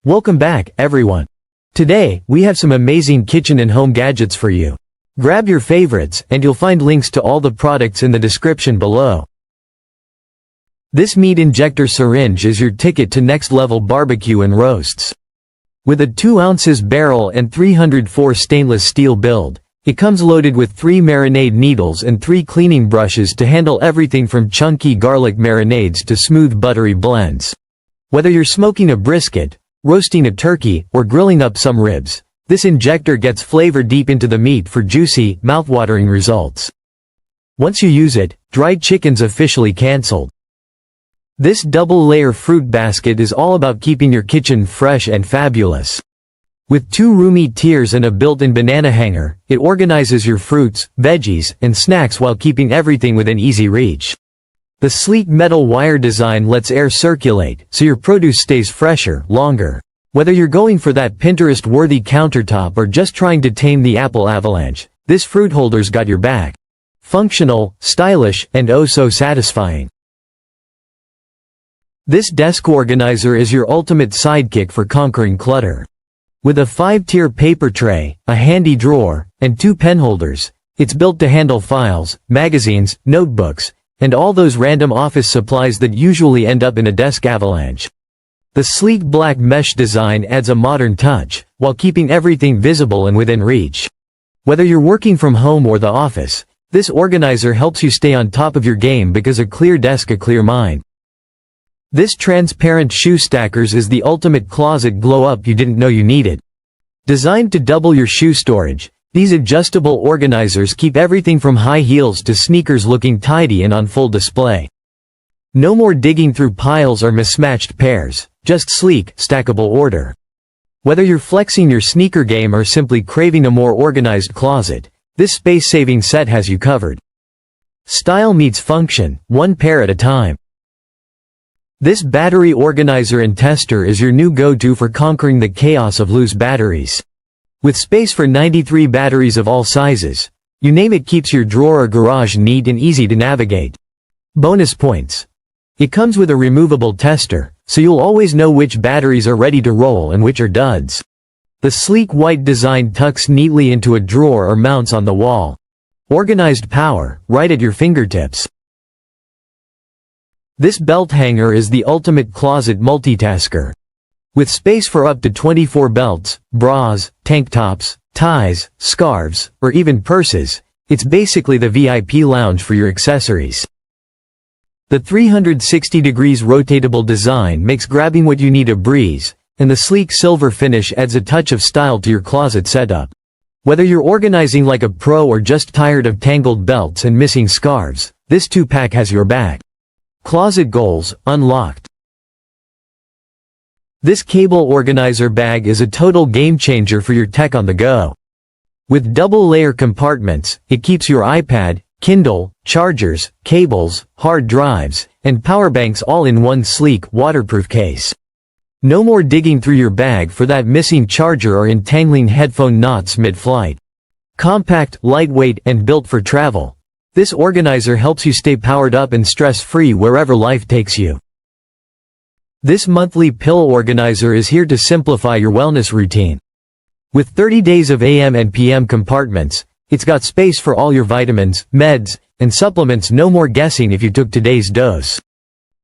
Welcome back, everyone. Today, we have some amazing kitchen and home gadgets for you. Grab your favorites, and you'll find links to all the products in the description below. This meat injector syringe is your ticket to next-level barbecue and roasts. With a 2 ounces barrel and 304 stainless steel build, it comes loaded with 3 marinade needles and 3 cleaning brushes to handle everything from chunky garlic marinades to smooth buttery blends. Whether you're smoking a brisket, roasting a turkey, or grilling up some ribs, this injector gets flavor deep into the meat for juicy, mouth-watering results. Once you use it, dried chicken's officially cancelled. This double-layer fruit basket is all about keeping your kitchen fresh and fabulous. With 2 roomy tiers and a built-in banana hanger, it organizes your fruits, veggies, and snacks while keeping everything within easy reach. The sleek metal wire design lets air circulate, so your produce stays fresher, longer. Whether you're going for that Pinterest-worthy countertop or just trying to tame the apple avalanche, this fruit holder's got your back. Functional, stylish, and oh so satisfying. This desk organizer is your ultimate sidekick for conquering clutter. With a 5-tier paper tray, a handy drawer, and 2 pen holders, it's built to handle files, magazines, notebooks, and all those random office supplies that usually end up in a desk avalanche. The sleek black mesh design adds a modern touch, while keeping everything visible and within reach. Whether you're working from home or the office, this organizer helps you stay on top of your game because a clear desk, a clear mind. This transparent shoe stackers is the ultimate closet glow-up you didn't know you needed. Designed to double your shoe storage, these adjustable organizers keep everything from high heels to sneakers looking tidy and on full display. No more digging through piles or mismatched pairs, just sleek, stackable order. Whether you're flexing your sneaker game or simply craving a more organized closet, this space-saving set has you covered. Style meets function, one pair at a time. This battery organizer and tester is your new go-to for conquering the chaos of loose batteries. With space for 93 batteries of all sizes, you name it, keeps your drawer or garage neat and easy to navigate. Bonus points. It comes with a removable tester, so you'll always know which batteries are ready to roll and which are duds. The sleek white design tucks neatly into a drawer or mounts on the wall. Organized power, right at your fingertips. This belt hanger is the ultimate closet multitasker. With space for up to 24 belts, bras, tank tops, ties, scarves, or even purses, it's basically the VIP lounge for your accessories. The 360 degrees rotatable design makes grabbing what you need a breeze, and the sleek silver finish adds a touch of style to your closet setup. Whether you're organizing like a pro or just tired of tangled belts and missing scarves, this 2-pack has your back. Closet goals unlocked. This cable organizer bag is a total game changer for your tech on the go. With double-layer compartments, it keeps your iPad, Kindle, chargers, cables, hard drives, and power banks all in one sleek, waterproof case. No more digging through your bag for that missing charger or entangling headphone knots mid-flight. Compact, lightweight, and built for travel, this organizer helps you stay powered up and stress-free wherever life takes you. This monthly pill organizer is here to simplify your wellness routine. With 30 days of AM and PM compartments, it's got space for all your vitamins, meds, and supplements. No more guessing if you took today's dose.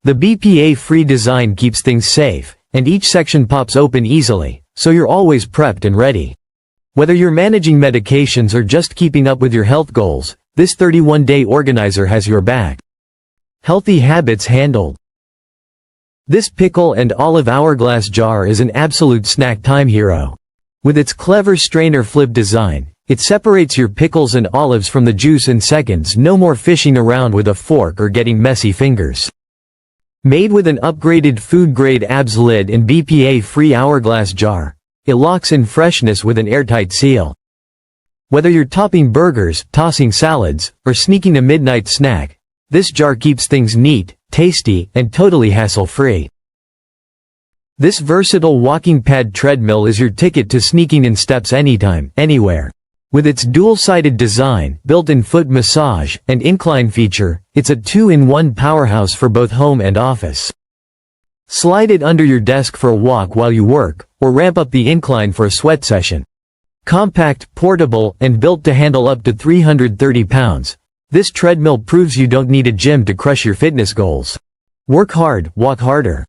The BPA-free design keeps things safe, and each section pops open easily, so you're always prepped and ready. Whether you're managing medications or just keeping up with your health goals, this 31-day organizer has your back. Healthy habits handled. This pickle and olive hourglass jar is an absolute snack time hero. With its clever strainer flip design, it separates your pickles and olives from the juice in seconds. No more fishing around with a fork or getting messy fingers. Made with an upgraded food-grade ABS lid and BPA-free hourglass jar, it locks in freshness with an airtight seal. Whether you're topping burgers, tossing salads, or sneaking a midnight snack, this jar keeps things neat, tasty, and totally hassle-free. This versatile walking pad treadmill is your ticket to sneaking in steps anytime, anywhere. With its dual-sided design, built-in foot massage, and incline feature, it's a 2-in-1 powerhouse for both home and office. Slide it under your desk for a walk while you work, or ramp up the incline for a sweat session. Compact, portable, and built to handle up to 330 pounds. This treadmill proves you don't need a gym to crush your fitness goals. Work hard, walk harder.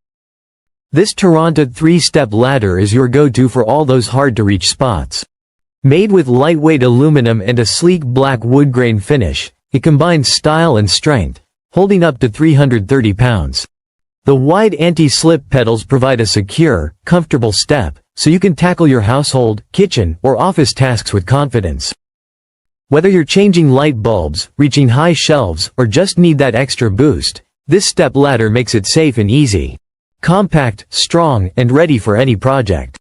This Toronto 3-step ladder is your go-to for all those hard-to-reach spots. Made with lightweight aluminum and a sleek black wood grain finish, it combines style and strength, holding up to 330 pounds. The wide anti-slip pedals provide a secure, comfortable step, so you can tackle your household, kitchen, or office tasks with confidence. Whether you're changing light bulbs, reaching high shelves, or just need that extra boost, this step ladder makes it safe and easy. Compact, strong, and ready for any project.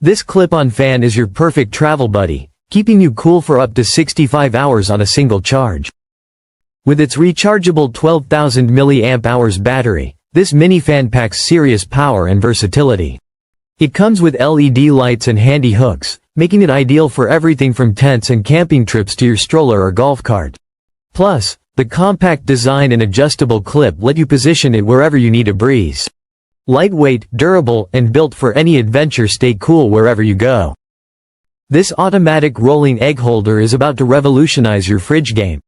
This clip-on fan is your perfect travel buddy, keeping you cool for up to 65 hours on a single charge. With its rechargeable 12,000 mAh battery, this mini fan packs serious power and versatility. It comes with LED lights and handy hooks, making it ideal for everything from tents and camping trips to your stroller or golf cart. Plus, the compact design and adjustable clip let you position it wherever you need a breeze. Lightweight, durable, and built for any adventure, stay cool wherever you go. This automatic rolling egg holder is about to revolutionize your fridge game.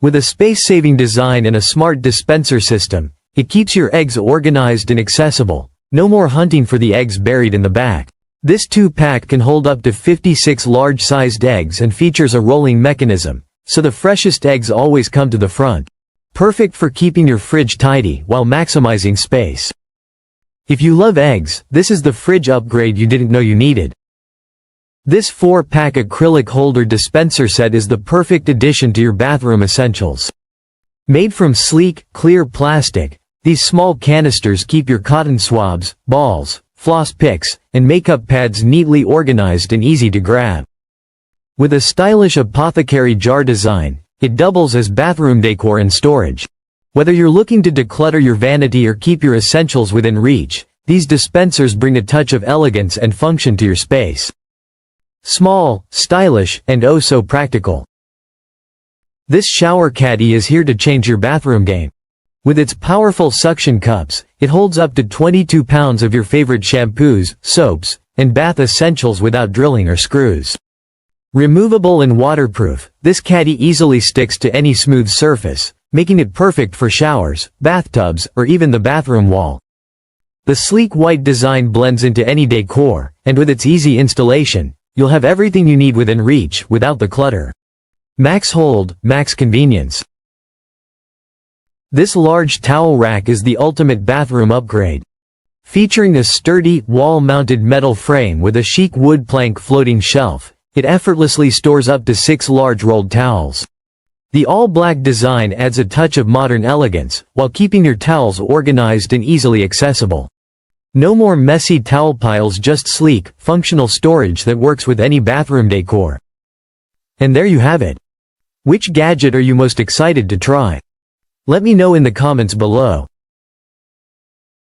With a space-saving design and a smart dispenser system, it keeps your eggs organized and accessible. No more hunting for the eggs buried in the back. This 2-pack can hold up to 56 large-sized eggs and features a rolling mechanism, so the freshest eggs always come to the front. Perfect for keeping your fridge tidy while maximizing space. If you love eggs, this is the fridge upgrade you didn't know you needed. This 4-pack acrylic holder dispenser set is the perfect addition to your bathroom essentials. Made from sleek, clear plastic, these small canisters keep your cotton swabs, balls, floss picks, and makeup pads neatly organized and easy to grab. With a stylish apothecary jar design, it doubles as bathroom decor and storage. Whether you're looking to declutter your vanity or keep your essentials within reach, these dispensers bring a touch of elegance and function to your space. Small, stylish, and oh so practical. This shower caddy is here to change your bathroom game. With its powerful suction cups, it holds up to 22 pounds of your favorite shampoos, soaps, and bath essentials without drilling or screws. Removable and waterproof, this caddy easily sticks to any smooth surface, making it perfect for showers, bathtubs, or even the bathroom wall. The sleek white design blends into any decor, and with its easy installation, you'll have everything you need within reach without the clutter. Max hold, max convenience. This large towel rack is the ultimate bathroom upgrade. Featuring a sturdy, wall-mounted metal frame with a chic wood plank floating shelf, it effortlessly stores up to 6 large rolled towels. The all-black design adds a touch of modern elegance, while keeping your towels organized and easily accessible. No more messy towel piles, just sleek, functional storage that works with any bathroom decor. And there you have it. Which gadget are you most excited to try? Let me know in the comments below.